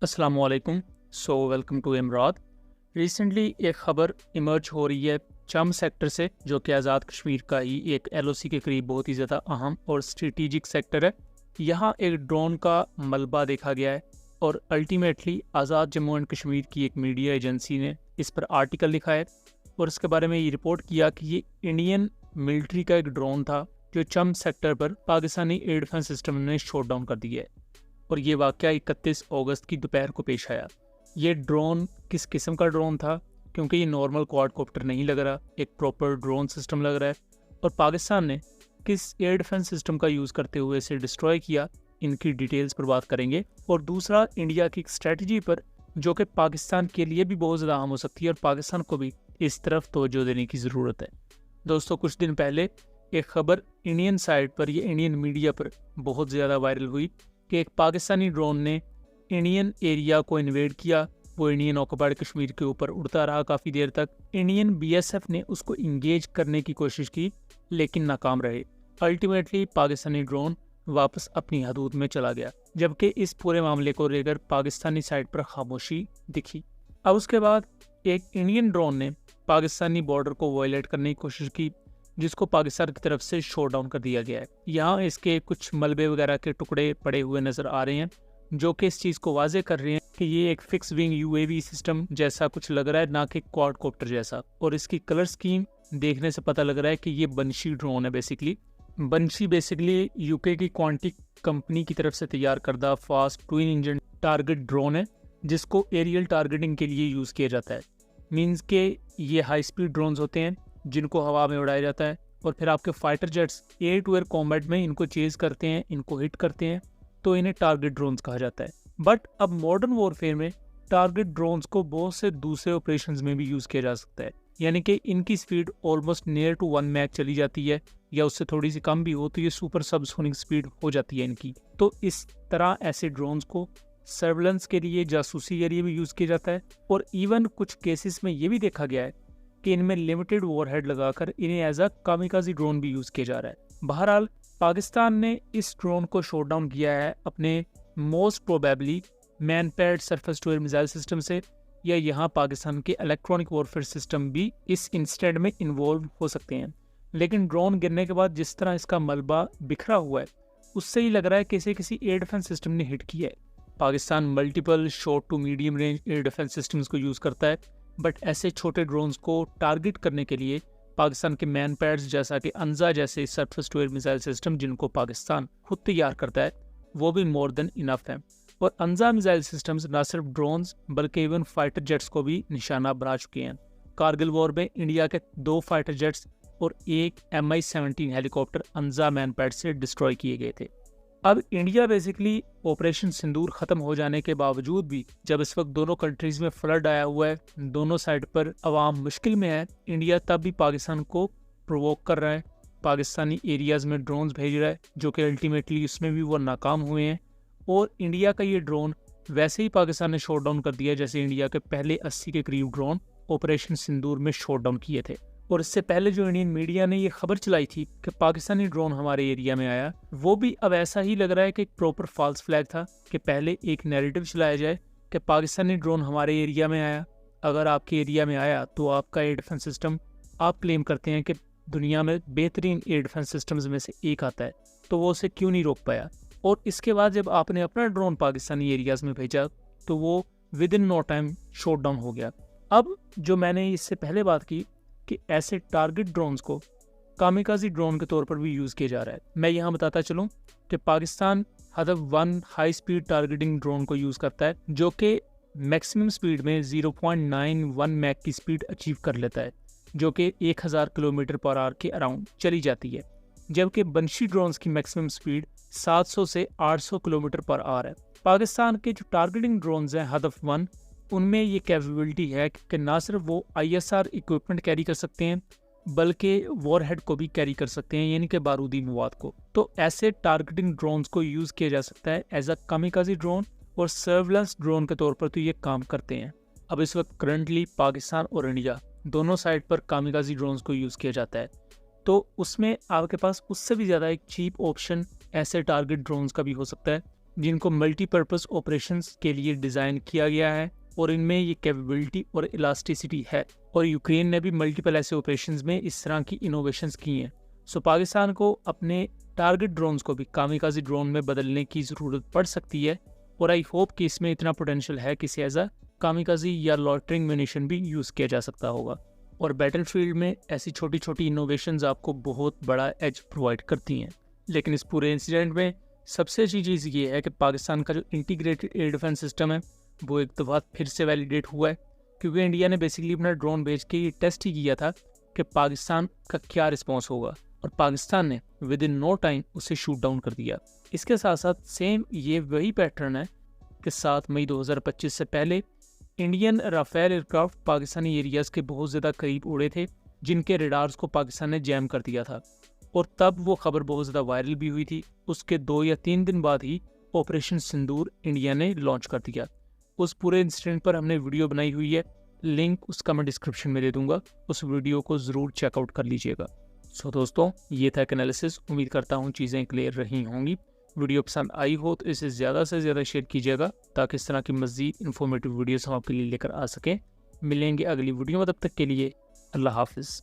अस्सलाम वालेकुम। Welcome to इमराद। Recently एक ख़बर इमर्ज हो रही है चम सेक्टर से, जो कि आज़ाद कश्मीर का ही एक एलओसी के करीब बहुत ही ज़्यादा अहम और स्ट्रेटिजिक सेक्टर है। यहाँ एक ड्रोन का मलबा देखा गया है और ultimately Azad Jammu and Kashmir की एक मीडिया एजेंसी ने इस पर आर्टिकल लिखा है और इसके बारे में ये रिपोर्ट किया कि ये इंडियन मिलिट्री का एक ड्रोन था जो चम सेक्टर पर पाकिस्तानी एयर डिफेंस सिस्टम ने शॉट डाउन कर दिया है। और ये वाक़या 31 अगस्त की दोपहर को पेश आया। ये ड्रोन किस किस्म का ड्रोन था, क्योंकि ये नॉर्मल क्वाडकॉप्टर नहीं लग रहा, एक प्रॉपर ड्रोन सिस्टम लग रहा है। और पाकिस्तान ने किस एयर डिफेंस सिस्टम का यूज़ करते हुए इसे डिस्ट्रॉय किया, इनकी डिटेल्स पर बात करेंगे। और दूसरा, इंडिया की स्ट्रेटजी पर, जो कि पाकिस्तान के लिए भी बहुत ज़्यादा अहम हो सकती है और पाकिस्तान को भी इस तरफ तवज्जो देने की ज़रूरत है। दोस्तों, कुछ दिन पहले एक खबर इंडियन साइड पर, ये इंडियन मीडिया पर बहुत ज़्यादा वायरल हुई कि एक पाकिस्तानी ड्रोन ने इंडियन एरिया को इन्वेड किया। वो इंडियन ऑक्युपाइड कश्मीर के ऊपर उड़ता रहा काफ़ी देर तक। इंडियन बीएसएफ ने उसको इंगेज करने की कोशिश की लेकिन नाकाम रहे। अल्टीमेटली पाकिस्तानी ड्रोन वापस अपनी हदूद में चला गया, जबकि इस पूरे मामले को लेकर पाकिस्तानी साइड पर खामोशी दिखी। अब उसके बाद एक इंडियन ड्रोन ने पाकिस्तानी बॉर्डर को वायलेट करने की कोशिश की, जिसको पाकिस्तान की तरफ से शॉट डाउन कर दिया गया है। यहाँ इसके कुछ मलबे वगैरह के टुकड़े पड़े हुए नजर आ रहे हैं, जो कि इस चीज़ को वाजे कर रहे हैं कि ये एक फिक्स विंग यूएवी सिस्टम जैसा कुछ लग रहा है, ना कि क्वाडकॉप्टर जैसा। और इसकी कलर स्कीम देखने से पता लग रहा है कि ये बंशी ड्रोन है। बेसिकली यूके की क्वांटिक कंपनी की तरफ से तैयार करदा fast twin engine target drone है, जिसको एरियल टारगेटिंग के लिए यूज़ किया जाता है। मीन्स के ये हाई स्पीड ड्रोन्स होते हैं जिनको हवा में उड़ाया जाता है और फिर आपके fighter jets air to air combat में इनको चेज करते हैं, इनको हिट करते हैं, तो इन्हें टारगेट ड्रोन्स कहा जाता है। बट अब मॉडर्न वॉरफेयर में टारगेट ड्रोन्स को बहुत से दूसरे ऑपरेशंस में भी यूज़ किया जा सकता है, यानी कि इनकी speed almost near to 1 mach चली जाती है, या उससे थोड़ी सी कम भी हो तो ये सुपर सबसोनिक स्पीड हो जाती है इनकी। तो इस तरह ऐसे ड्रोन्स को सर्वेलेंस के लिए, जासूसी के लिए भी यूज़ किया जाता है। और इवन कुछ केसेस में ये भी देखा गया है कि इनमें लिमिटेड वॉरहेड लगाकर इन्हें एज अ कामिकाजी ड्रोन भी यूज़ किया जा रहा है। बहरहाल पाकिस्तान ने इस ड्रोन को शॉट डाउन किया है अपने most probably man pad surface to air missile system से, या यहाँ पाकिस्तान के इलेक्ट्रॉनिक वॉरफेयर सिस्टम भी इस इंसिडेंट में इन्वॉल्व हो सकते हैं। लेकिन ड्रोन गिरने के बाद जिस तरह इसका मलबा बिखरा हुआ है, उससे ही लग रहा है कि इसे किसी एयर डिफेंस सिस्टम ने हिट किया है। Pakistan multiple short to medium range air defence systems को यूज़ करता है, बट ऐसे छोटे ड्रोन्स को टारगेट करने के लिए पाकिस्तान के मैन पैड्स जैसा कि अंजा जैसे surface to air missile system, जिनको पाकिस्तान खुद तैयार करता है, वो भी मोर देन इनफ है। और अंजा मिसाइल सिस्टम्स न सिर्फ ड्रोन्स बल्कि इवन फाइटर जेट्स को भी निशाना बना चुके हैं। कारगिल वॉर में इंडिया के 2 फाइटर जेट्स और एक MI-17 हेलीकॉप्टर अंजा मैन पैड से डिस्ट्रॉय किए गए थे। अब इंडिया बेसिकली ऑपरेशन सिंदूर ख़त्म हो जाने के बावजूद भी, जब इस वक्त दोनों कंट्रीज़ में फ्लड आया हुआ है, दोनों साइड पर अवाम मुश्किल में है, इंडिया तब भी पाकिस्तान को प्रोवोक कर रहा है, पाकिस्तानी एरियाज़ में ड्रोन्स भेज रहा है, जो कि अल्टीमेटली उसमें भी वो नाकाम हुए हैं। और इंडिया का ये ड्रोन वैसे ही पाकिस्तान ने शॉट डाउन कर दिया जैसे इंडिया के पहले 80 के करीब ड्रोन ऑपरेशन सिंदूर में शॉट डाउन किए थे। और इससे पहले जो इंडियन मीडिया ने ये खबर चलाई थी कि पाकिस्तानी ड्रोन हमारे एरिया में आया, वो भी अब ऐसा ही लग रहा है कि एक प्रॉपर फॉल्स फ्लैग था कि पहले एक नैरेटिव चलाया जाए कि पाकिस्तानी ड्रोन हमारे एरिया में आया। अगर आपके एरिया में आया तो आपका एयर डिफेंस सिस्टम, आप क्लेम करते हैं कि दुनिया में बेहतरीन एयर डिफेंस सिस्टम्स में से एक आता है, तो वो उसे क्यों नहीं रोक पाया। और इसके बाद जब आपने अपना ड्रोन पाकिस्तानी एरियाज़ में भेजा तो वो within no time shot down हो गया। अब जो मैंने इससे पहले बात की कि ऐसे टारगेट ड्रोन्स को कामिकाजी ड्रोन के तौर पर भी यूज़ किया जा रहा है, मैं यहाँ बताता चलूँ कि Pakistan Hadaf 1 high speed targeting drone को यूज़ करता है, जो कि मैक्सिमम स्पीड में 0.91 मैक की स्पीड अचीव कर लेता है, जो कि 1000 किलोमीटर पर आवर के अराउंड चली जाती है। जबकि बंशी ड्रोन्स की मैक्सिमम स्पीड 700 से 800 किलोमीटर पर आवर है। पाकिस्तान के जो टारगेटिंग ड्रोन्स हैं हदफ 1, उनमें ये कैपेबिलिटी है कि ना सिर्फ वो ISR इक्विपमेंट कैरी कर सकते हैं, बल्कि वॉरहेड को भी कैरी कर सकते हैं, यानी कि बारूदी मवाद को। तो ऐसे टारगेटिंग ड्रोन्स को यूज़ किया जा सकता है एज अ कामिकाजी ड्रोन और सर्वेलेंस ड्रोन के तौर पर, तो ये काम करते हैं। अब इस वक्त करंटली पाकिस्तान और इंडिया दोनों साइड पर कामिकाजी ड्रोन्स को यूज़ किया जाता है, तो उसमें आपके पास उससे भी ज़्यादा एक चीप ऑप्शन ऐसे टारगेट ड्रोन्स का भी हो सकता है, जिनको मल्टीपर्पज़ ऑपरेशंस के लिए डिज़ाइन किया गया है और इनमें ये कैपेबिलिटी और इलास्टिसिटी है। और यूक्रेन ने भी मल्टीपल ऐसे ऑपरेशंस में इस तरह की इनोवेशंस की हैं। सो पाकिस्तान को अपने टारगेट ड्रोन्स को भी कामिकाज़ी ड्रोन में बदलने की ज़रूरत पड़ सकती है और आई होप कि इसमें इतना पोटेंशियल है कि इसे एज अ कामिकाज़ी या लॉटरिंग म्यूनिशन भी यूज़ किया जा सकता होगा। और बैटलफील्ड में ऐसी छोटी छोटी इनोवेशंस आपको बहुत बड़ा एज प्रोवाइड करती हैं। लेकिन इस पूरे इंसिडेंट में सबसे अच्छी चीज़ ये है कि पाकिस्तान का जो इंटीग्रेटेड एयर डिफेंस सिस्टम है वो एक दफ़ा फिर से वैलिडेट हुआ है, क्योंकि इंडिया ने बेसिकली अपना ड्रोन भेज के ये टेस्ट ही किया था कि पाकिस्तान का क्या रिस्पॉन्स होगा, और पाकिस्तान ने विद इन नो टाइम उसे शूट डाउन कर दिया। इसके साथ साथ सेम ये वही पैटर्न है कि 7 मई 2025 से पहले Indian Rafale aircraft Pakistani areas के बहुत ज़्यादा करीब उड़े थे, जिनके रेडार्स को पाकिस्तान ने जैम कर दिया था, और तब वो खबर बहुत ज़्यादा वायरल भी हुई थी। उसके 2 या 3 दिन बाद ही ऑपरेशन सिंदूर इंडिया ने लॉन्च कर दिया। उस पूरे इंसिडेंट पर हमने वीडियो बनाई हुई है, लिंक उसका मैं डिस्क्रिप्शन में दे दूंगा, उस वीडियो को ज़रूर चेकआउट कर लीजिएगा। सो दोस्तों, ये था एक एनालिसिस। उम्मीद करता हूँ चीज़ें क्लियर रही होंगी। वीडियो पसंद आई हो तो इसे ज़्यादा से ज़्यादा शेयर कीजिएगा, ताकि इस तरह की मज़ीद इन्फॉर्मेटिव वीडियोस हम आपके लिए लेकर आ सकें। मिलेंगे अगली वीडियो में, तब तक के लिए अल्लाह हाफिज़।